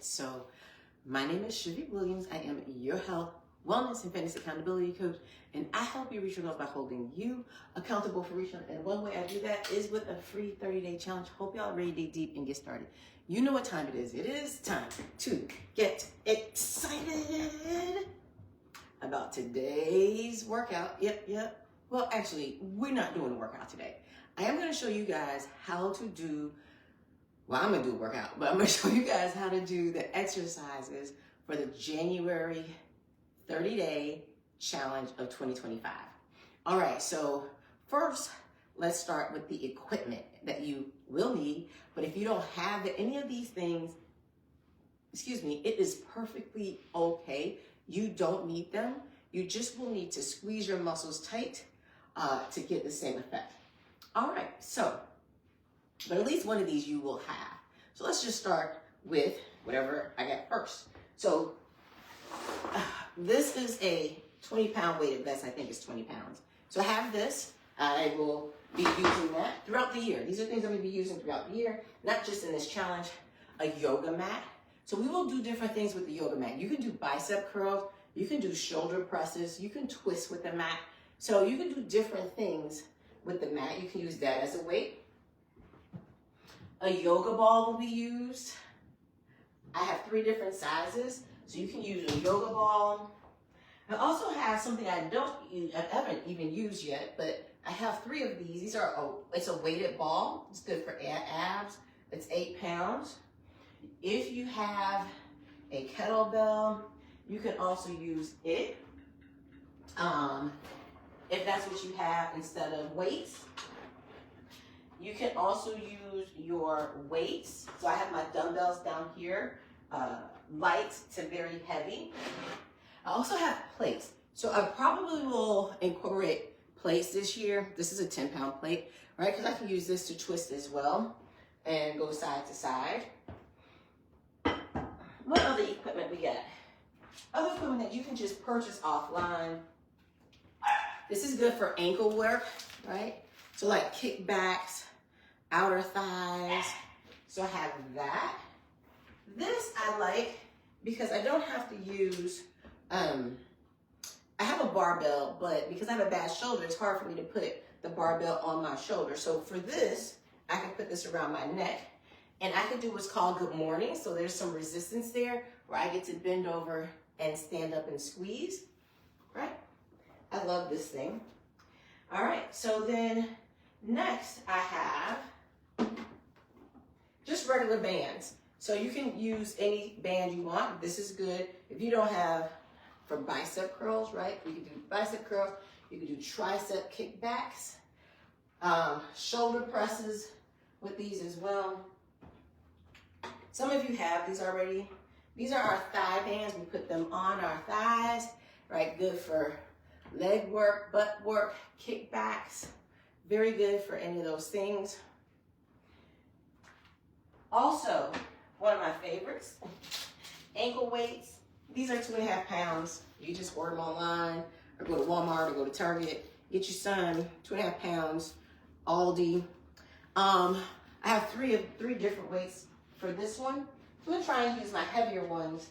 right, so my name is Shivy Williams. I am your health, wellness, and fitness accountability coach, and I help you reach your goals by holding you accountable for reaching. And one way I do that is with a free 30-day challenge. Hope y'all ready to dig deep and get started. You know what time it is. It is time to get excited about today's workout. Yep. Well, actually, we're not doing a workout today. I am going to show you guys how to do, well, I'm going to do a workout, but I'm going to show you guys how to do the exercises for the January 30-day challenge of 2025. All right, so first, let's start with the equipment that you will need. But if you don't have any of these things, it is perfectly okay. You don't need them. You just will need to squeeze your muscles tight to get the same effect. All right, so, but at least one of these you will have. So let's just start with whatever I got first. So this is a 20-pound weighted vest. I think it's 20 pounds. So I have this. I will be using that throughout the year. These are things I'm going to be using throughout the year, not just in this challenge. A yoga mat. So we will do different things with the yoga mat. You can do bicep curls. You can do shoulder presses. You can twist with the mat. So you can do different things with the mat. You can use that as a weight. A yoga ball will be used. I have 3 different sizes. So you can use a yoga ball. I also have something I haven't even used yet, but I have 3 of these. These are, it's a weighted ball. It's good for abs. It's 8 pounds. If you have a kettlebell, you can also use it. If that's what you have instead of weights. You can also use your weights. So I have my dumbbells down here, light to very heavy. I also have plates. So I probably will incorporate plates this year. This is a 10-pound plate, right? Because I can use this to twist as well and go side to side. What other equipment we got? Other equipment that you can just purchase offline. This is good for ankle work, right? So like kickbacks, outer thighs. So I have that. This I like because I don't have to use, I have a barbell, but because I have a bad shoulder, it's hard for me to put the barbell on my shoulder. So for this, I can put this around my neck and I can do what's called good morning. So there's some resistance there where I get to bend over and stand up and squeeze, right? I love this thing. All right, so then next I have just regular bands. So you can use any band you want. This is good. If you don't have for bicep curls, right? You can do bicep curls. You can do tricep kickbacks, shoulder presses with these as well. Some of you have these already. These are our thigh bands. We put them on our thighs, right? Good for leg work, butt work, kickbacks. Very good for any of those things. Also, one of my favorites, ankle weights. These are 2.5 pounds. You just order them online or go to Walmart or go to Target. Get your son 2.5 pounds, Aldi. I have three different weights for this one. I'm gonna try and use my heavier ones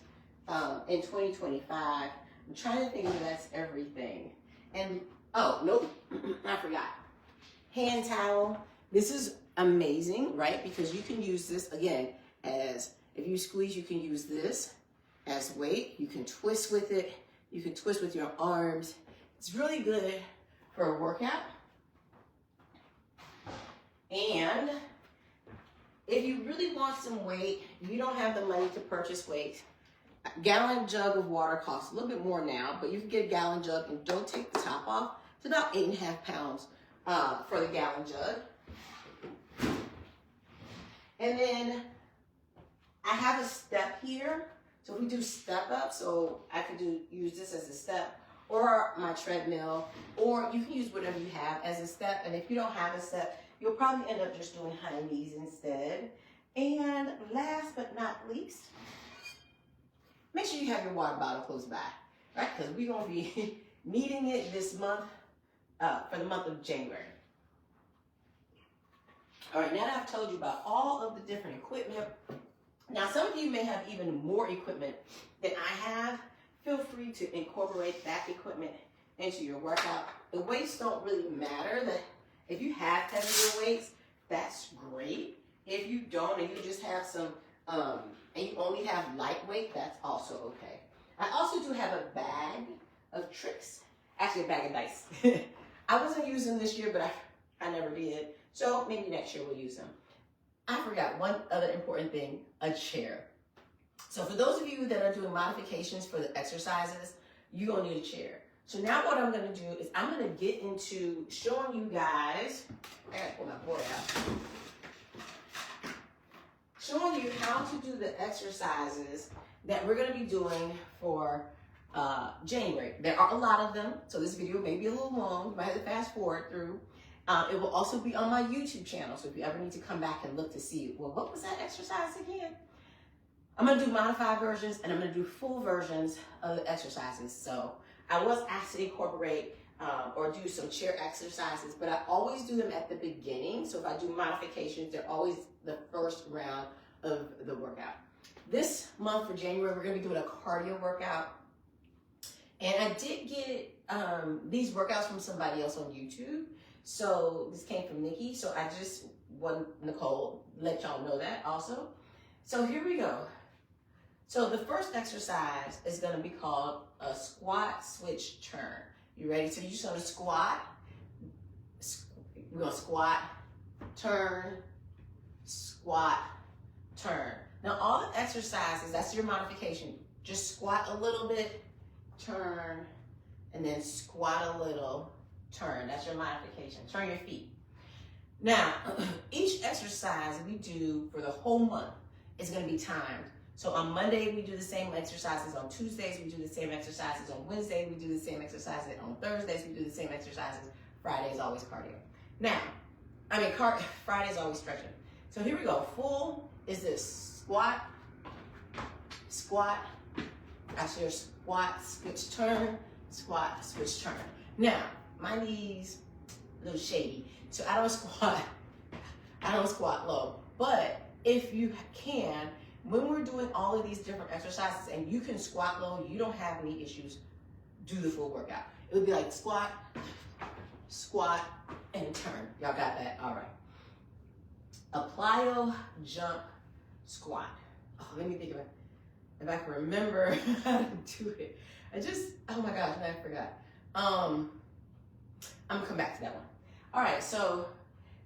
in 2025. I'm trying to think if that's everything. And, oh, nope, I forgot. Hand towel. This is amazing, right? Because you can use this, again, as, if you squeeze, you can use this as weight. You can twist with it. You can twist with your arms. It's really good for a workout. And if you really want some weight, you don't have the money to purchase weight, a gallon jug of water costs a little bit more now, but you can get a gallon jug and don't take the top off. It's about 8.5 pounds for the gallon jug. And then I have a step here. So we do step up, so I could use this as a step, or my treadmill, or you can use whatever you have as a step. And if you don't have a step, you'll probably end up just doing high knees instead. And last but not least, make sure you have your water bottle close by, right? Because we're going to be needing it this month, for the month of January. All right, now that I've told you about all of the different equipment, Now, some of you may have even more equipment than I have. Feel free to incorporate that equipment into your workout. The weights don't really matter. That if you have heavier weights, that's great. If you don't and you just have some, and you only have lightweight, that's also okay. I also do have a bag of tricks, actually a bag of dice. I wasn't using them this year, but I never did. So maybe next year we'll use them. I forgot one other important thing, a chair. So for those of you that are doing modifications for the exercises, you're gonna need a chair. So now what I'm gonna do is I'm gonna get into showing you guys, I gotta pull my board out, showing you how to do the exercises that we're gonna be doing for January. There are a lot of them, so this video may be a little long, you might have to fast forward through. It will also be on my YouTube channel, so if you ever need to come back and look to see, well, what was that exercise again? I'm gonna do modified versions and I'm gonna do full versions of the exercises. So I was asked to incorporate or do some chair exercises, but I always do them at the beginning. So if I do modifications, they're always the first round of the workout. This month for January, we're gonna be doing a cardio workout. And I did get these workouts from somebody else on YouTube. So this came from Nikki. So I just want Nicole let y'all know that also. So here we go. So the first exercise is going to be called a squat switch turn. You ready? So you're just going to squat. We're going to squat, turn, squat, turn. Now all the exercises, that's your modification. Just squat a little bit, turn, and then squat a little, turn. That's your modification. Turn your feet. Now, each exercise we do for the whole month is going to be timed. So on Monday, we do the same exercises. On Tuesdays, we do the same exercises. On Wednesday, we do the same exercises. On Thursdays, we do the same exercises. Friday is always cardio. Now, Friday is always stretching. So here we go. Full is this squat, squat, actually your squat, switch, turn, squat, switch, turn. Now, my knees a little shady, so I don't squat low. But if you can, when we're doing all of these different exercises and you can squat low, you don't have any issues, do the full workout. It would be like squat, squat, and turn. Y'all got that? All right. A plyo jump squat. Oh, let me think of it. If I can remember how to do it. Oh my gosh, I forgot. I'm gonna come back to that one. All right, so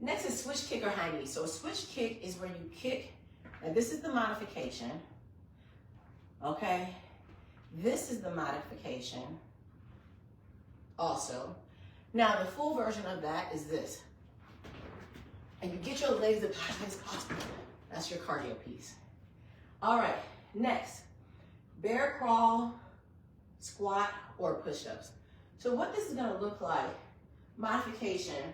next is switch kick or high knee. So a switch kick is where you kick, and this is the modification, okay? This is the modification also. Now the full version of that is this. And you get your legs as high as possible. That's your cardio piece. All right, next, bear crawl, squat, or push-ups. So what this is gonna look like, modification,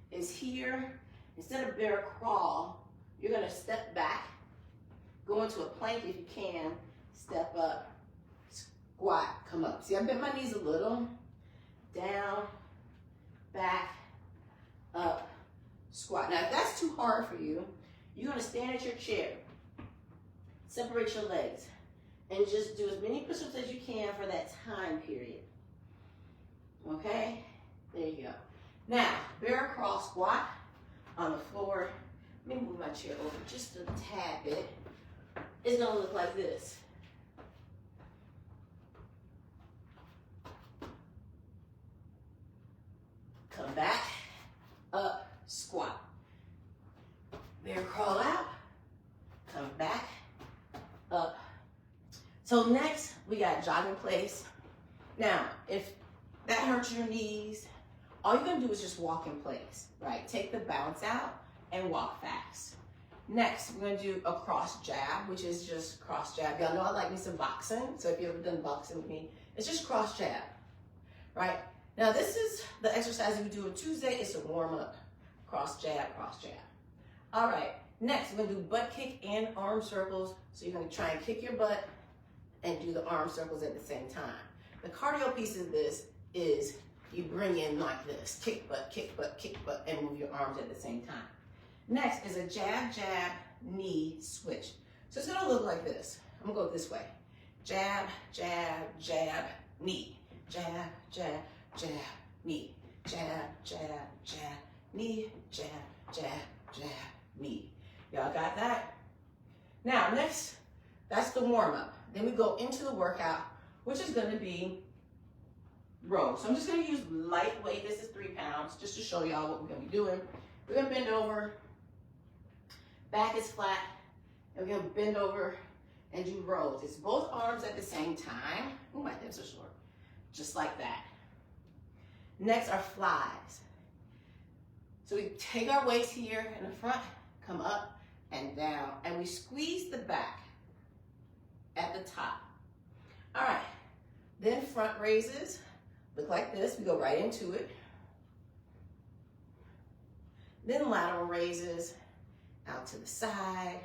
is here, instead of bear crawl, you're gonna step back, go into a plank if you can, step up, squat, come up. See, I bent my knees a little, down, back, up, squat. Now, if that's too hard for you, you're gonna stand at your chair, separate your legs, and just do as many push-ups as you can for that time period. Okay, there you go. Now, bear crawl squat on the floor. Let me move my chair over just a tad bit. It's gonna look like this. Come back, up, squat. Bear crawl out, come back, up. So next, we got jog in place. Now, if that hurts your knees, all you're gonna do is just walk in place, right? Take the bounce out and walk fast. Next, we're gonna do a cross jab, which is just cross jab. Y'all know I like me some boxing, so if you've ever done boxing with me, it's just cross jab, right? Now this is the exercise we do on Tuesday. It's a warm up, cross jab, cross jab. All right, next we're gonna do butt kick and arm circles. So you're gonna try and kick your butt and do the arm circles at the same time. The cardio piece of this is you bring in like this, kick butt, and move your arms at the same time. Next is a jab, jab, knee switch. So it's gonna look like this. I'm gonna go this way. Jab, jab, jab, knee. Jab, jab, jab, knee. Jab, jab, jab, knee. Jab, jab, jab, knee. Y'all got that? Now, next, that's the warm-up. Then we go into the workout, which is gonna be rows. So I'm just gonna use lightweight. This is 3 pounds, just to show y'all what we're gonna be doing. We're gonna bend over, back is flat, and we're gonna bend over and do rows. It's both arms at the same time. Oh, my hips are short. Just like that. Next are flies. So we take our weights here in the front, come up and down, and we squeeze the back at the top. All right, then front raises, look like this. We go right into it. Then lateral raises, out to the side.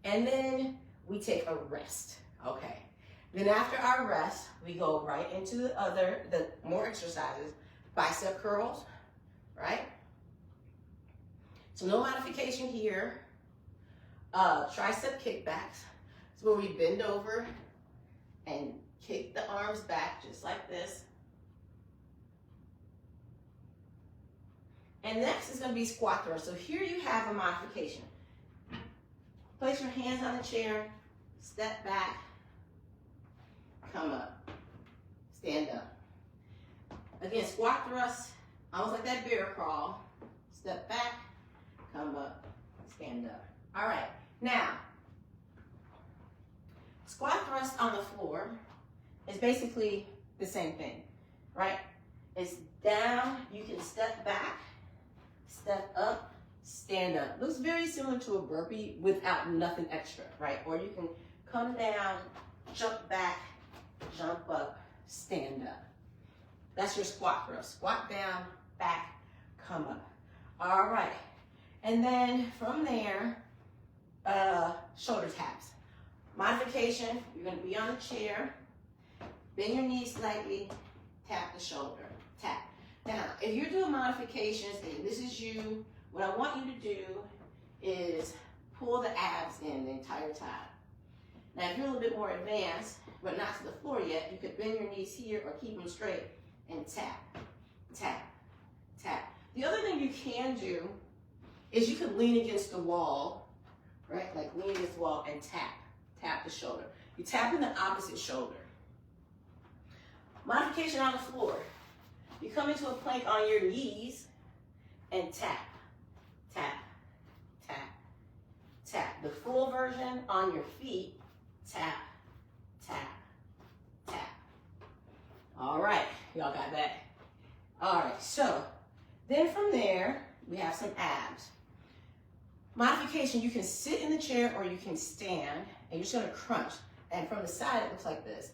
And then we take a rest, okay? Then after our rest, we go right into the more exercises, bicep curls, right? So no modification here. Tricep kickbacks, so where we bend over and kick the arms back just like this. And next is gonna be squat thrust. So here you have a modification. Place your hands on the chair, step back, come up, stand up. Again, squat thrust, almost like that bear crawl. Step back, come up, stand up. All right, now, squat thrust on the floor is basically the same thing, right? It's down, you can step back, step up, stand up. Looks very similar to a burpee without nothing extra, right? Or you can come down, jump back, jump up, stand up. That's your squat thrust. Squat down, back, come up. All right. And then from there, shoulder taps. Modification, you're gonna be on a chair, bend your knees slightly, tap the shoulder, tap. Now, if you're doing modifications and this is you, what I want you to do is pull the abs in the entire time. Now, if you're a little bit more advanced, but not to the floor yet, you could bend your knees here or keep them straight and tap, tap, tap. The other thing you can do is you could lean against the wall, right? Like lean against the wall and tap, tap the shoulder. You tap in the opposite shoulder. Modification on the floor. You come into a plank on your knees and tap, tap, tap, tap. The full version on your feet, tap, tap, tap. All right, y'all got that? All right, so then from there, we have some abs. Modification, you can sit in the chair or you can stand, and you're just gonna crunch. And from the side, it looks like this.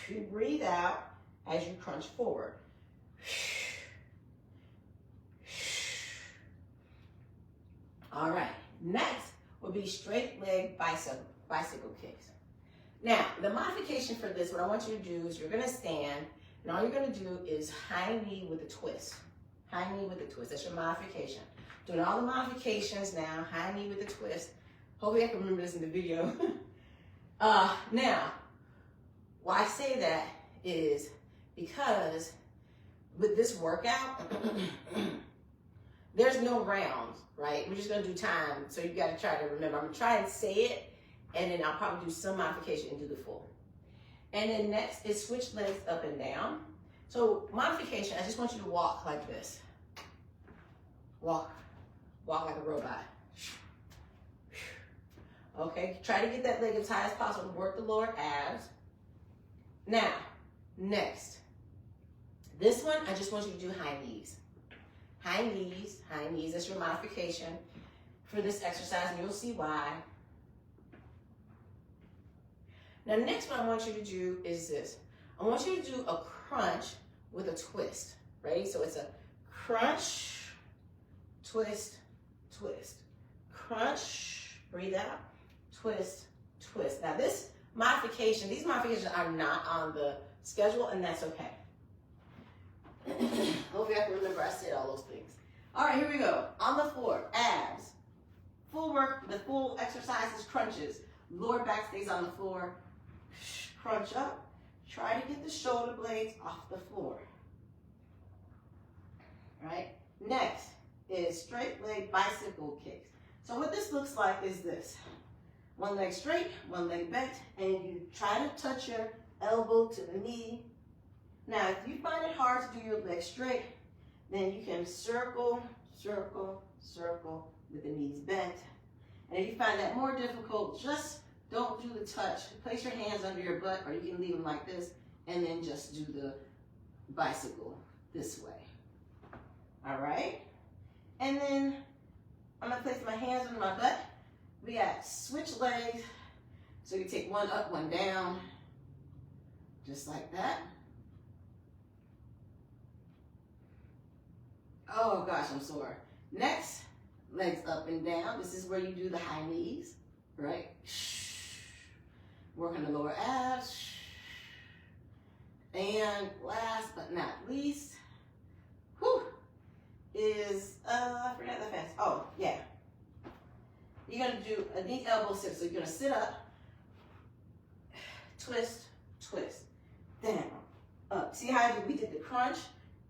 You breathe out as you crunch forward. All right, next will be straight leg bicycle kicks. Now, the modification for this, what I want you to do is you're gonna stand, and all you're gonna do is high knee with a twist. High knee with a twist, that's your modification. Doing all the modifications now, high knee with a twist. Hopefully I can remember this in the video. Now, why I say that is because with this workout, there's no rounds, right? We're just gonna do time, so you gotta try to remember. I'm gonna try and say it, and then I'll probably do some modification and do the full. And then next is switch legs up and down. So modification, I just want you to walk like this. Walk like a robot. Okay, try to get that leg as high as possible, work the lower abs. Now, next. This one, I just want you to do high knees. High knees, that's your modification for this exercise, and you'll see why. Now, next one I want you to do is this. I want you to do a crunch with a twist. Ready? So it's a crunch, twist, twist. Crunch, breathe out, twist, twist. Now, this modification, these modifications are not on the schedule, and that's okay. Hopefully I can remember I said all those things. All right, here we go. On the floor, abs. Full work, the full exercise is crunches. Lower back stays on the floor. Crunch up. Try to get the shoulder blades off the floor. All right? Next is straight leg bicycle kicks. So what this looks like is this. One leg straight, one leg bent, and you try to touch your elbow to the knee. Now, if you find it hard to do your leg straight, then you can circle, circle, circle with the knees bent. And if you find that more difficult, just don't do the touch. Place your hands under your butt, or you can leave them like this, and then just do the bicycle this way. All right? And then I'm gonna place my hands on my butt. We got switch legs. So you take one up, one down, just like that. Oh gosh, I'm sore. Next, legs up and down. This is where you do the high knees, right? Working the lower abs. And last but not least, is, I forgot the fast. Oh, yeah. You're gonna do a knee elbow sit. So you're gonna sit up, twist, twist, down, up. See how we did the crunch,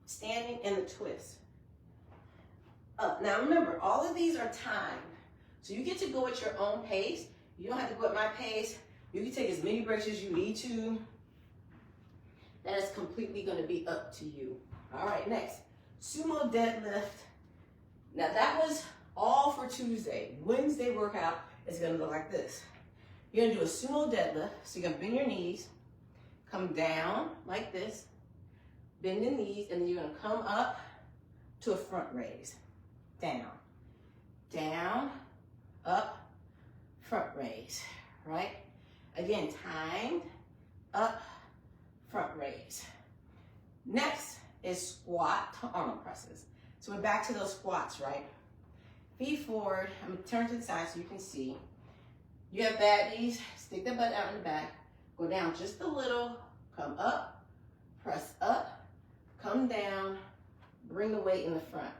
standing, and the twist. Up. Now remember, all of these are timed. So you get to go at your own pace. You don't have to go at my pace. You can take as many breaks as you need to. That is completely gonna be up to you. All right, next, sumo deadlift. Now that was all for Tuesday. Wednesday workout is gonna look like this. You're gonna do a sumo deadlift. So you're gonna bend your knees, come down like this, bend the knees, and then you're gonna come up to a front raise. Down, down, up, front raise, right? Again, timed, up, front raise. Next is squat to arm presses. So we're back to those squats, right? Feet forward. I'm gonna turn to the side so you can see. You have bad knees, stick the butt out in the back, go down just a little, come up, press up, come down, bring the weight in the front.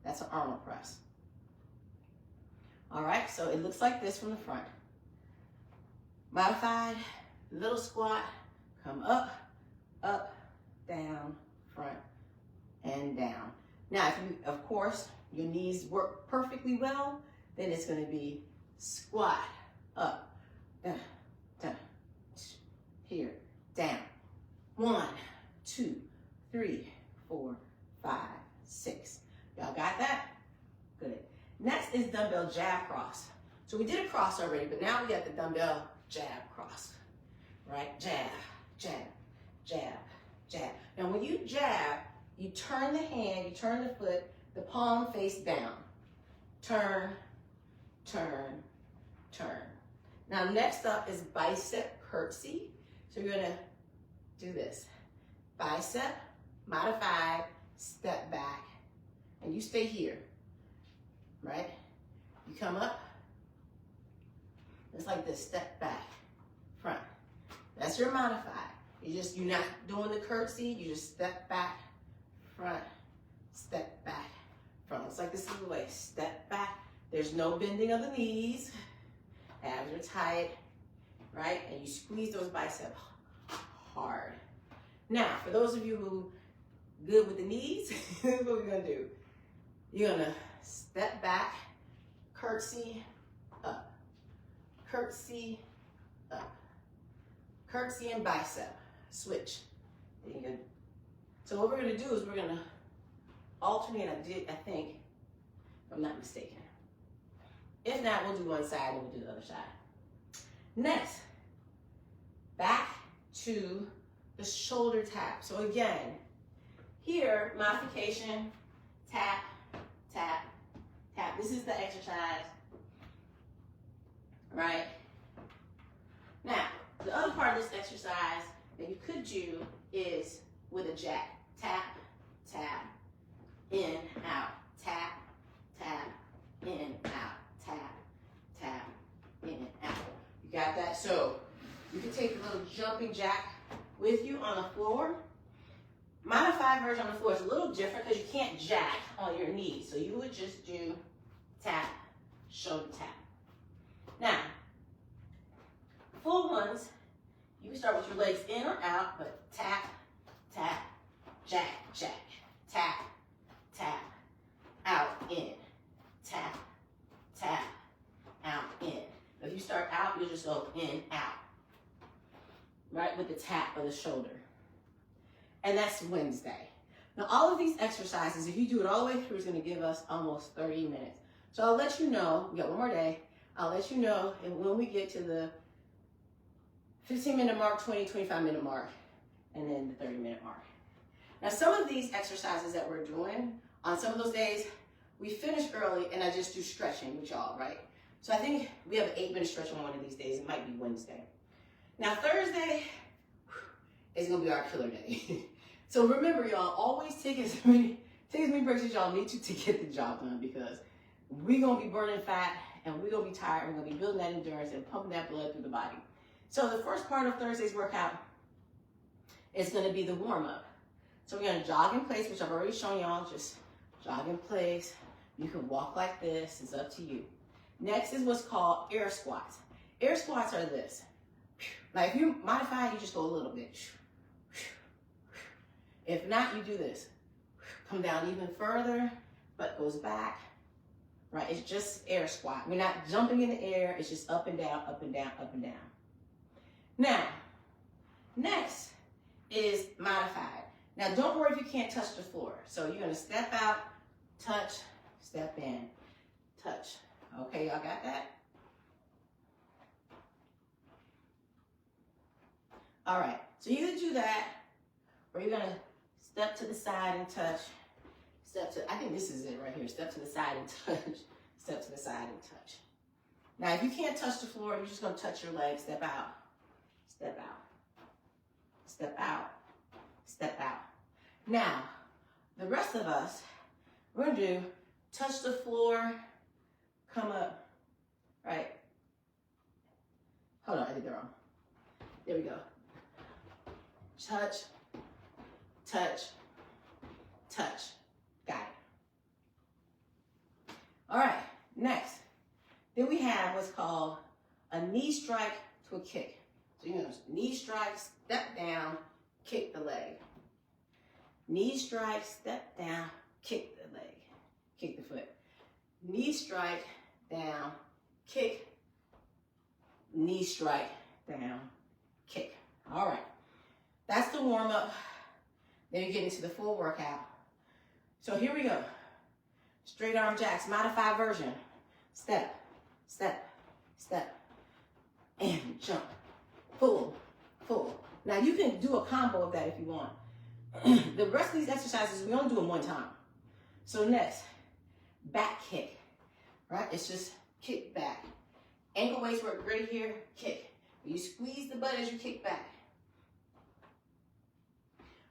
That's an Arnold press. All right, so it looks like this from the front. Modified, little squat, come up, up, down, front, and down. Now, if you, of course, your knees work perfectly well, then it's gonna be squat, up, down, down, here, down. 1, 2, 3, 4, 5, 6. Y'all got that? Good. Next is dumbbell jab cross. So we did a cross already, but now we got the dumbbell jab cross, right? Jab, jab, jab, jab. Now when you jab, you turn the hand, you turn the foot, the palm face down. Turn, turn, turn. Now next up is bicep curtsy. So you're gonna do this. Bicep, modified, step back, and you stay here, right? You come up, it's like this, step back, front. That's your modified. You're not doing the curtsy, you just step back, front, step back, front. It's like this is the way, step back. There's no bending of the knees, abs are tight, right? And you squeeze those biceps hard. Now, for those of you who good with the knees, this is what we're gonna do. You're gonna step back, curtsy, up, curtsy, up, curtsy and bicep, switch. So what we're gonna do is we're gonna alternate, I think, if I'm not mistaken. If not, we'll do one side and we'll do the other side. Next, back to the shoulder tap. So again, here, modification, tap, tap, tap. This is the exercise, right? Now, the other part of this exercise that you could do is with a jack. Tap, tap, in, out, tap, tap, in, out, tap, tap, in, out. You got that? So you can take a little jumping jack with you on the floor. Modified version on the floor is a little different because you can't jack on your knees. So you would just do tap, shoulder tap. Now, full ones, you can start with your legs in or out, but tap, tap, jack, jack, tap, tap, out, in, tap, tap, out, in. If you start out, you'll just go in, out, right, with the tap of the shoulder. And that's Wednesday. Now, all of these exercises, if you do it all the way through, is going to give us almost 30 minutes. So I'll let you know, we got one more day, I'll let you know, and when we get to the 15-minute mark, 20, 25-minute mark, and then the 30-minute mark. Now, some of these exercises that we're doing, on some of those days, we finish early, and I just do stretching with y'all, right? So I think we have an 8-minute stretch on one of these days. It might be Wednesday. Now, Thursday is going to be our killer day. So remember, y'all, always take as many breaks as y'all need to get the job done, because we're going to be burning fat, and we're going to be tired. We're going to be building that endurance and pumping that blood through the body. So the first part of Thursday's workout is going to be the warm-up. So we're going to jog in place, which I've already shown y'all. Just jog in place. You can walk like this. It's up to you. Next is what's called air squats. Air squats are this. Now, if you modify, you just go a little bit. If not, you do this. Come down even further, butt goes back. Right? It's just air squat. We're not jumping in the air. It's just up and down, up and down, up and down. Now, next is modified. Now, don't worry if you can't touch the floor. So you're going to step out, touch, step in, touch. Okay, y'all got that? All right, so you either do that, or you're going to step to the side and touch. I think this is it right here. Step to the side and touch. Step to the side and touch. Now, if you can't touch the floor, you're just going to touch your legs. Step out. Step out. Step out. Step out. Now, the rest of us, we're going to do touch the floor, come up, right? Hold on, I did that wrong. There we go. Touch, touch, touch. Got it. All right, next. Then we have what's called a knee strike to a kick. So you're going to knee strike, step down, kick the leg. Knee strike, step down, kick the leg. Kick the foot. Knee strike, down, kick. Knee strike, down, kick. All right. That's the warm-up. Then you get into the full workout. So here we go. Straight arm jacks, modified version. Step, step, step, and jump. Full, full. Now you can do a combo of that if you want. The rest of these exercises, we only do them one time. So next, back kick, right? It's just kick back. Ankle weights work great here, kick. You squeeze the butt as you kick back.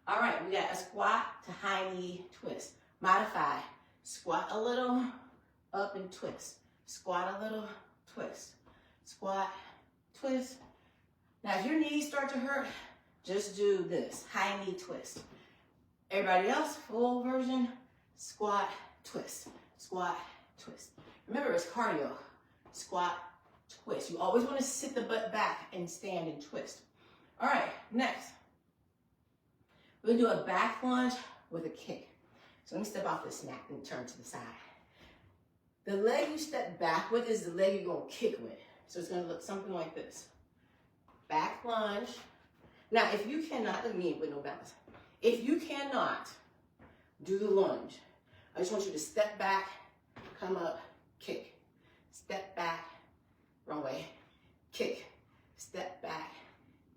All right, we got a squat to high knee twist. Modify. Squat a little, up and twist. Squat a little, twist. Squat, twist. Now, if your knees start to hurt, just do this, high knee twist. Everybody else, full version, squat, twist. Squat, twist. Remember, it's cardio. Squat, twist. You always want to sit the butt back and stand and twist. All right, next. We're going to do a back lunge with a kick. So let me step off this mat and turn to the side. The leg you step back with is the leg you're going to kick with. So it's going to look something like this. Back lunge. Now, if you cannot, look at me with no balance. If you cannot do the lunge, I just want you to step back, come up, kick. Step back, wrong way, kick. Step back,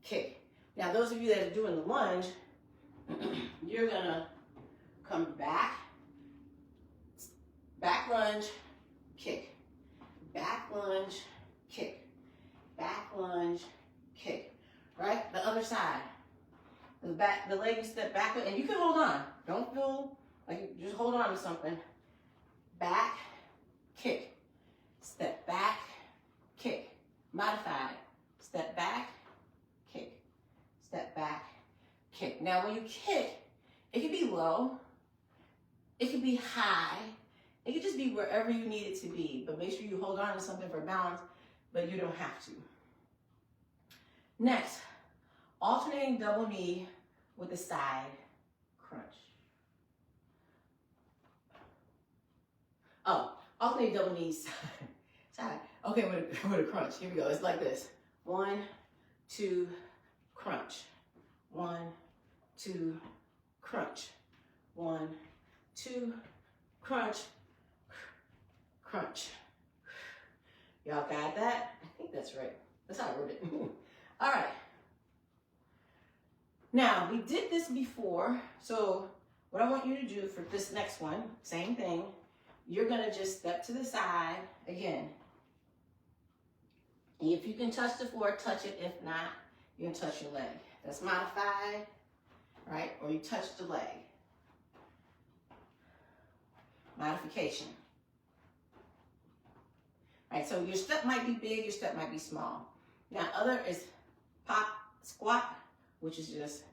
kick. Now, those of you that are doing the lunge, you're going to come back, back lunge, kick. Back lunge, kick. Back lunge, kick. Right? The other side. The leg you step back with, and you can hold on. Don't feel like you just hold on to something. Back, kick. Step back, kick. Modified. Step back, kick. Step back, kick. Now when you kick, It could be low. It could be high. It could just be wherever you need it to be, but make sure you hold on to something for balance, but you don't have to. Next, alternating double knee with a side crunch. Oh, alternating double knees, side. Okay, with a crunch. Here we go. It's like this. 1, 2, crunch. 1, 2, crunch. 1, 2, crunch. Crunch. Y'all got that? I think that's right. That's how I wrote it. All right. Now, we did this before, so what I want you to do for this next one, same thing, you're going to just step to the side again. If you can touch the floor, touch it. If not, you can touch your leg. That's modified, right? Or you touch the leg. Modification. Right, so your step might be big, your step might be small. Now, other is pop squat, which is just,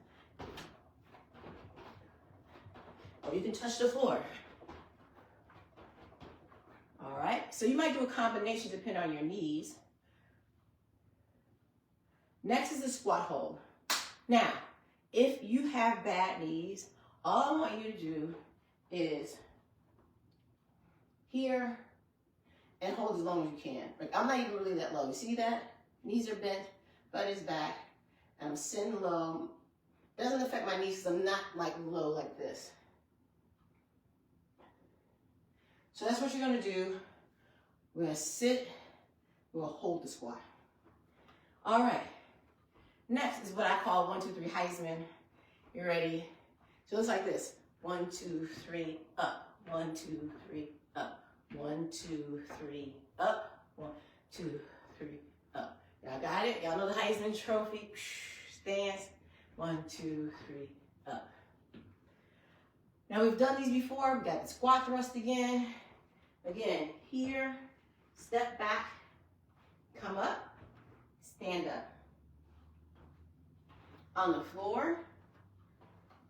or you can touch the floor. All right, so you might do a combination depending on your knees. Next is the squat hold. Now, if you have bad knees, all I want you to do is here and hold as long as you can. Like, I'm not even really that low. You see that? Knees are bent, butt is back. I'm sitting low. Doesn't affect my knees because I'm not like low like this. So that's what you're gonna do. We're gonna sit, we're gonna hold the squat. All right. Next is what I call 1, 2, 3 Heisman. You ready? So it's like this. 1, 2, 3, up. 1, 2, 3, up. 1, 2, 3, up. 1, 2, 3, up. Y'all got it? Y'all know the Heisman Trophy? Stance. 1, 2, 3, up. Now we've done these before. We got the squat thrust again. Again, here, step back, come up, stand up. On the floor,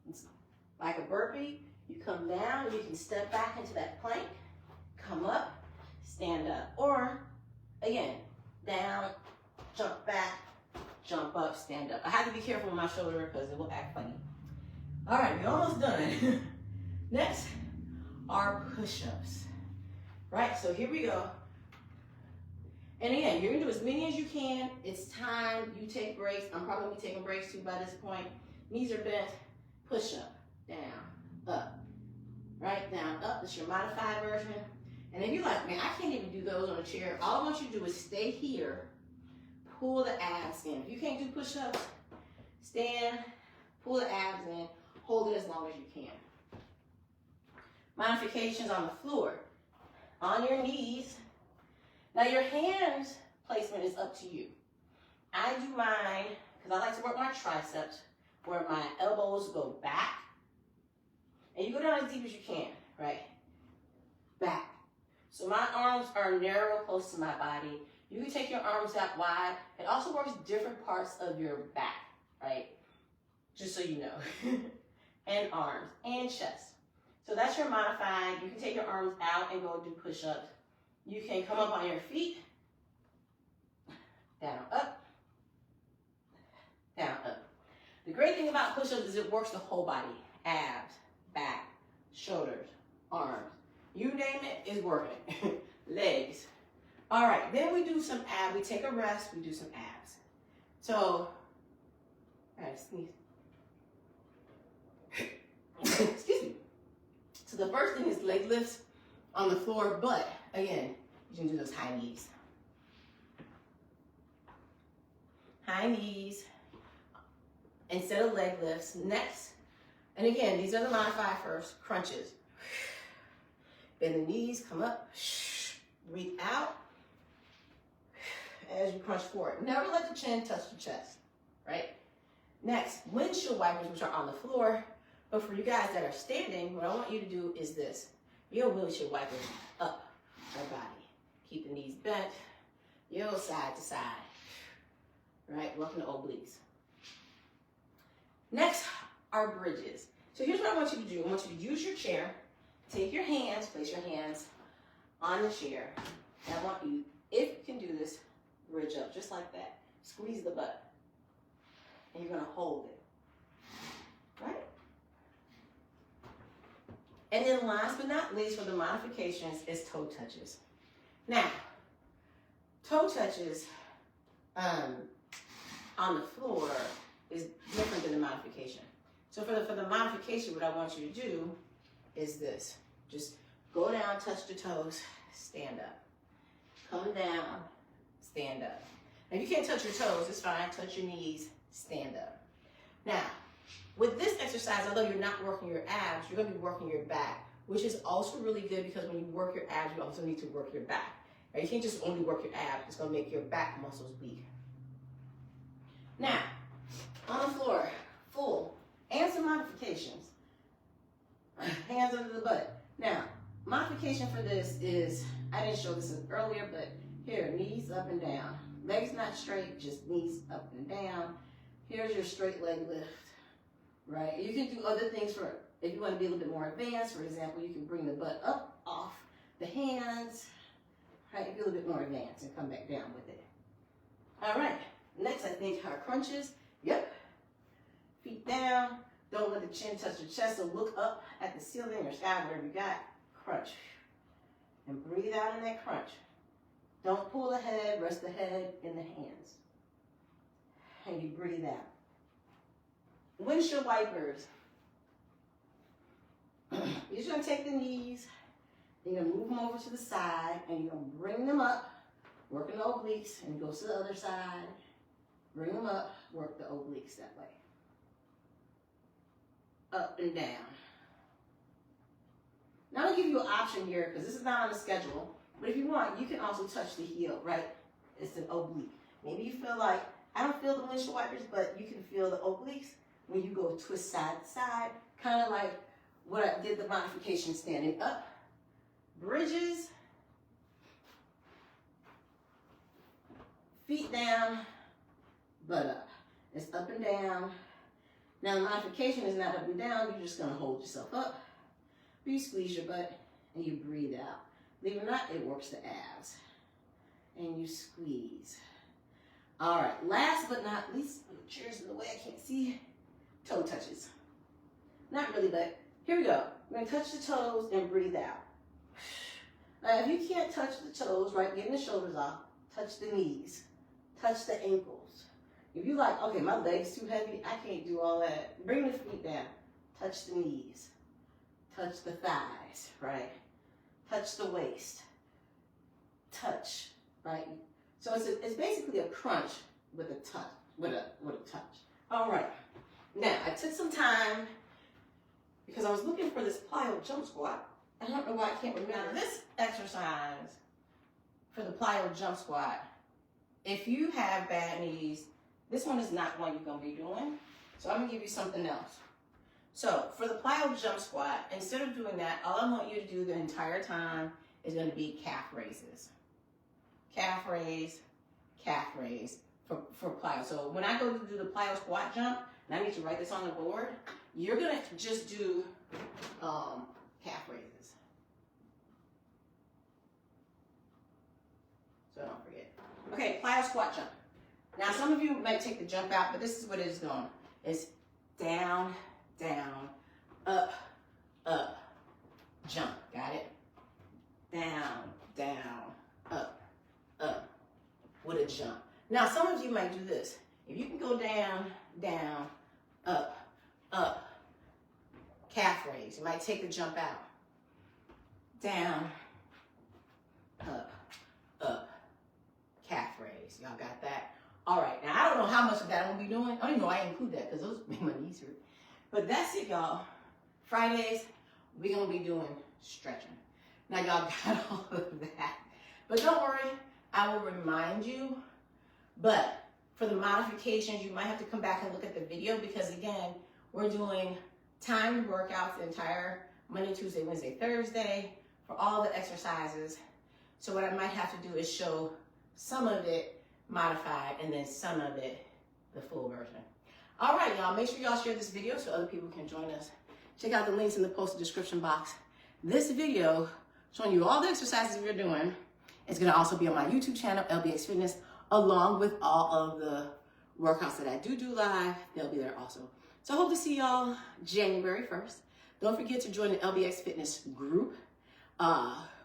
it's like a burpee. You come down, you can step back into that plank, come up, stand up. Or, again, down, jump back, jump up, stand up. I have to be careful with my shoulder because it will act funny. All right, we're almost done. Next are push-ups. Right, so here we go. And again, you're gonna do as many as you can. It's time you take breaks. I'm probably gonna be taking breaks too by this point. Knees are bent, push up, down, up, right, down, up. This is your modified version. And if you're like, man, I can't even do those on a chair, all I want you to do is stay here, pull the abs in. If you can't do push-ups, stand, pull the abs in, hold it as long as you can. Modifications on the floor. On your knees. Now your hands placement is up to you. I do mine, because I like to work my triceps, where my elbows go back. And you go down as deep as you can, right? Back. So my arms are narrow, close to my body. You can take your arms out wide. It also works different parts of your back, right? Just so you know. And arms, and chest. So that's your modified. You can take your arms out and go do push-ups. You can come up on your feet, down, up, down, up. The great thing about push-ups is it works the whole body. Abs, back, shoulders, arms. You name it, it's working. Legs. All right, then we do some abs. We take a rest, we do some abs. So, I gotta sneeze. Excuse me. So the first thing is leg lifts on the floor, but again, you can do those high knees. High knees instead of leg lifts. Next, and again, these are the modified first, crunches. Bend the knees, come up, breathe out as you crunch forward. Never let the chin touch the chest, right? Next, windshield wipers, which are on the floor. But for you guys that are standing, what I want you to do is this. Your windshield wipers up your body. Keep the knees bent. Yo, side to side. Right, working the obliques. Next are bridges. So here's what I want you to do. I want you to use your chair. Take your hands, place your hands on the chair. And I want you, if you can do this, bridge up just like that. Squeeze the butt. And you're going to hold it. Right? And then last but not least for the modifications is toe touches. Now, toe touches on the floor is different than the modification. So for the modification, what I want you to do is this. Just go down, touch the toes, stand up. Come down, stand up. Now, if you can't touch your toes, it's fine. Touch your knees, stand up. Now, with this exercise, although you're not working your abs, you're going to be working your back, which is also really good because when you work your abs, you also need to work your back. Right? You can't just only work your abs. It's going to make your back muscles weak. Now, on the floor, full, and some modifications. Hands under the butt. Now, modification for this is, I didn't show this earlier, but here, knees up and down. Legs not straight, just knees up and down. Here's your straight leg lift, right? You can do other things for, if you want to be a little bit more advanced, for example, you can bring the butt up off the hands, right? Be a little bit more advanced and come back down with it. All right, next I think are crunches. Yep, feet down. Don't let the chin touch the chest, so look up at the ceiling or sky, whatever you got. Crunch. And breathe out in that crunch. Don't pull the head, rest the head in the hands. And you breathe out. Windshield wipers. You're just going to take the knees, you're going to move them over to the side, and you're going to bring them up, working the obliques, and go to the other side. Bring them up, work the obliques that way. Up and down. Now I'll give you an option here because this is not on the schedule. But if you want, you can also touch the heel, right? It's an oblique. Maybe you feel like, I don't feel the windshield wipers, but you can feel the obliques when you go twist side to side. Kind of like what I did the modification standing up. Bridges. Feet down, butt up. It's up and down. Now the modification is not up and down, you're just gonna hold yourself up. You squeeze your butt and you breathe out. Believe it or not, it works the abs. And you squeeze. All right, last but not least, the chair's in the way, I can't see. Toe touches. Not really, but here we go. We're gonna touch the toes and breathe out. Now if you can't touch the toes, right, getting the shoulders off, touch the knees, touch the ankles. If you like, okay, my leg's too heavy, I can't do all that. Bring the feet down. Touch the knees. Touch the thighs, right? Touch the waist. Touch, right? So it's basically a crunch with a touch, with a touch. All right. Now, I took some time because I was looking for this plyo jump squat. I don't know why I can't remember. Now, this exercise for the plyo jump squat, if you have bad knees, this one is not one you're going to be doing. So I'm going to give you something else. So for the plyo jump squat, instead of doing that, all I want you to do the entire time is going to be calf raises. Calf raise for plyo. So when I go to do the plyo squat jump, and I need to write this on the board, you're going to just do calf raises. So don't forget. Okay, plyo squat jump. Now, some of you might take the jump out, but this is what it is doing. It's down, down, up, up, jump. Got it? Down, down, up, up, with a jump. Now, some of you might do this. If you can go down, down, up, up, calf raise. You might take the jump out. Down, up, up, calf raise. Y'all got that? All right, now I don't know how much of that I'm gonna be doing. I don't even know I include that because those make my knees hurt. But that's it, y'all. Fridays, we're gonna be doing stretching. Now y'all got all of that. But don't worry, I will remind you. But for the modifications, you might have to come back and look at the video because again, we're doing timed workouts the entire Monday, Tuesday, Wednesday, Thursday for all the exercises. So what I might have to do is show some of it modified and then some of it the full version. All right, y'all, make sure y'all share this video so other people can join us. check out the links in the posted description box. This video showing you all the exercises we're doing is going to also be on my YouTube channel, LBX Fitness, along with all of the workouts that I do live. They'll be there also. So I hope to see y'all January 1st. Don't forget to join the LBX Fitness group,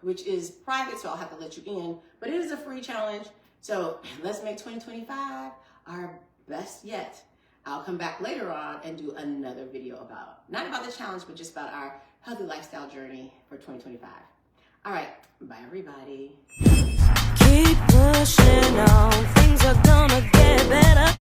which is private, so I'll have to let you in. But it is a free challenge. So let's make 2025 our best yet. I'll come back later on and do another video not about the challenge, but just about our healthy lifestyle journey for 2025. All right, bye everybody. Keep pushing on, things are gonna get better.